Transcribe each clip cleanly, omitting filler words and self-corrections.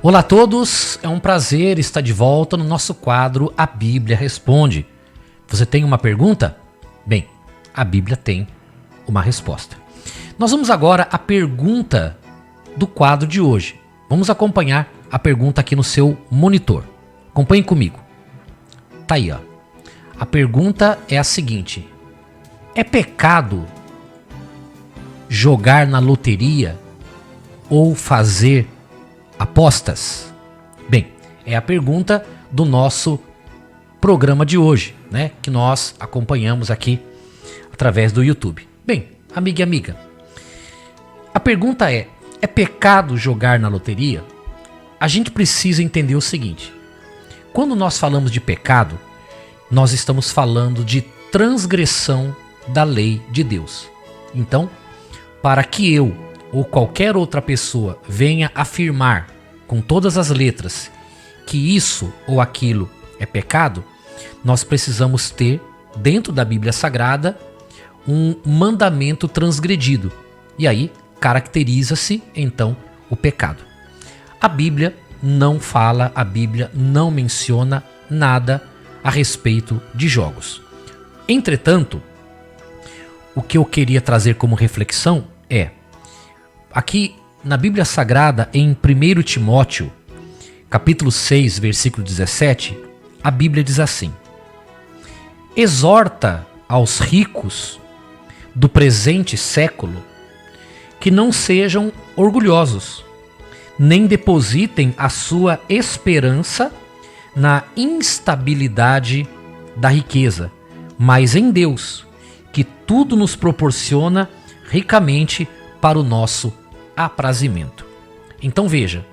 Olá a todos, é um prazer estar de volta no nosso quadro A Bíblia Responde. Você tem uma pergunta? Bem, a Bíblia tem uma resposta. Nós vamos agora à pergunta do quadro de hoje. Vamos acompanhar a pergunta aqui no seu monitor. Acompanhe comigo. Tá aí, ó. A pergunta é a seguinte: é pecado jogar na loteria ou fazer apostas? Bem, é a pergunta do nosso programa de hoje, né? Que nós acompanhamos aqui através do YouTube. Bem, amiga e amiga, a pergunta é pecado jogar na loteria? A gente precisa entender o seguinte: quando nós falamos de pecado, nós estamos falando de transgressão da lei de Deus. Então, para que eu ou qualquer outra pessoa venha afirmar com todas as letras que isso ou aquilo é pecado, nós precisamos ter, dentro da Bíblia Sagrada, um mandamento transgredido. E aí caracteriza-se, então, o pecado. A Bíblia não fala, a Bíblia não menciona nada a respeito de jogos. Entretanto, o que eu queria trazer como reflexão é: aqui na Bíblia Sagrada, em 1 Timóteo, capítulo 6, versículo 17, a Bíblia diz assim: exorta aos ricos do presente século que não sejam orgulhosos, nem depositem a sua esperança na instabilidade da riqueza, mas em Deus, que tudo nos proporciona ricamente para o nosso aprazimento. Então veja,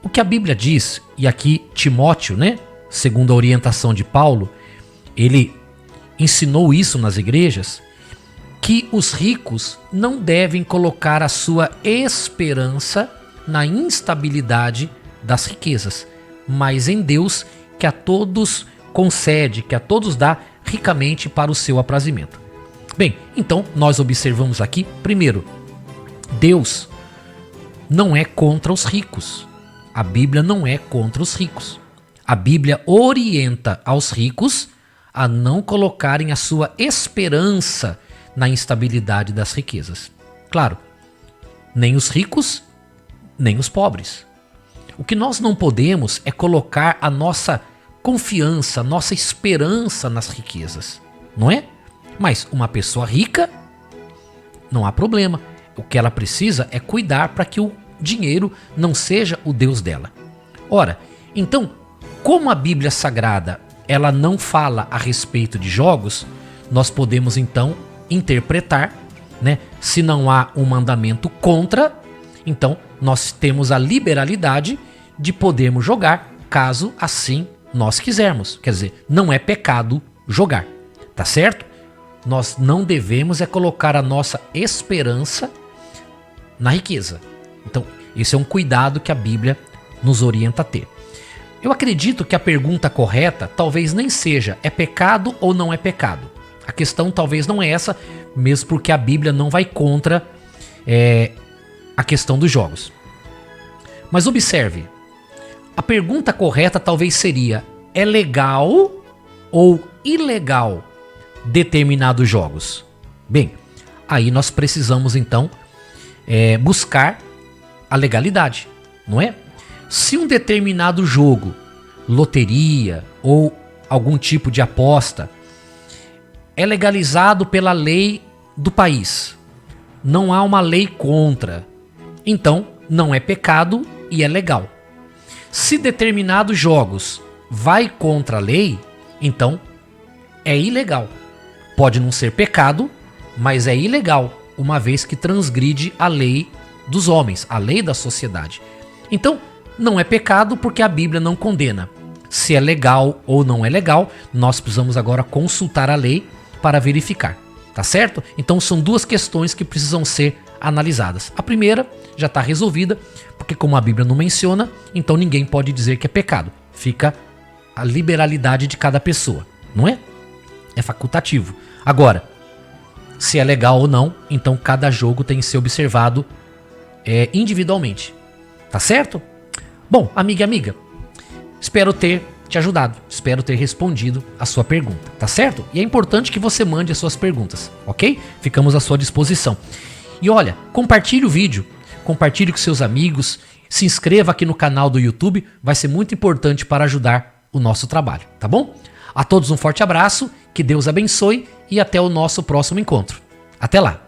o que a Bíblia diz, e aqui Timóteo, né, segundo a orientação de Paulo, ele ensinou isso nas igrejas, que os ricos não devem colocar a sua esperança na instabilidade das riquezas, mas em Deus, que a todos concede, que a todos dá ricamente para o seu aprazimento. Bem, então nós observamos aqui, primeiro, Deus não é contra os ricos. A Bíblia não é contra os ricos. A Bíblia orienta aos ricos a não colocarem a sua esperança na instabilidade das riquezas. Claro, nem os ricos, nem os pobres. O que nós não podemos é colocar a nossa confiança, a nossa esperança nas riquezas, não é? Mas uma pessoa rica, não há problema. O que ela precisa é cuidar para que o dinheiro não seja o Deus dela. Ora, então, como a Bíblia Sagrada ela não fala a respeito de jogos, nós podemos então interpretar, né? Se não há um mandamento contra, então nós temos a liberalidade de podermos jogar, caso assim nós quisermos. Quer dizer, não é pecado jogar, tá certo? Nós não devemos é colocar a nossa esperança na riqueza. Então, esse é um cuidado que a Bíblia nos orienta a ter. Eu acredito que a pergunta correta talvez nem seja é pecado ou não é pecado. A questão talvez não é essa, mesmo porque a Bíblia não vai contra a questão dos jogos. Mas observe, a pergunta correta talvez seria: é legal ou ilegal determinados jogos? Bem, aí nós precisamos então buscar a legalidade, não é? Se um determinado jogo, loteria ou algum tipo de aposta, é legalizado pela lei do país, não há uma lei contra, então não é pecado e é legal. Se determinados jogos vai contra a lei, então é ilegal. Pode não ser pecado, mas é ilegal, uma vez que transgride a lei dos homens, a lei da sociedade. Então, não é pecado porque a Bíblia não condena. Se é legal ou não é legal, nós precisamos agora consultar a lei para verificar, tá certo? Então são duas questões que precisam ser analisadas. A primeira já está resolvida, porque como a Bíblia não menciona, então ninguém pode dizer que é pecado. Fica a liberalidade de cada pessoa, não é? É facultativo. Agora, se é legal ou não, então cada jogo tem que ser observado individualmente. Tá certo? Bom, amiga e amiga, espero ter te ajudado, espero ter respondido a sua pergunta, tá certo? E é importante que você mande as suas perguntas, ok? Ficamos à sua disposição. E olha, compartilhe o vídeo, compartilhe com seus amigos, se inscreva aqui no canal do YouTube, vai ser muito importante para ajudar o nosso trabalho, tá bom? A todos um forte abraço, que Deus abençoe e até o nosso próximo encontro. Até lá!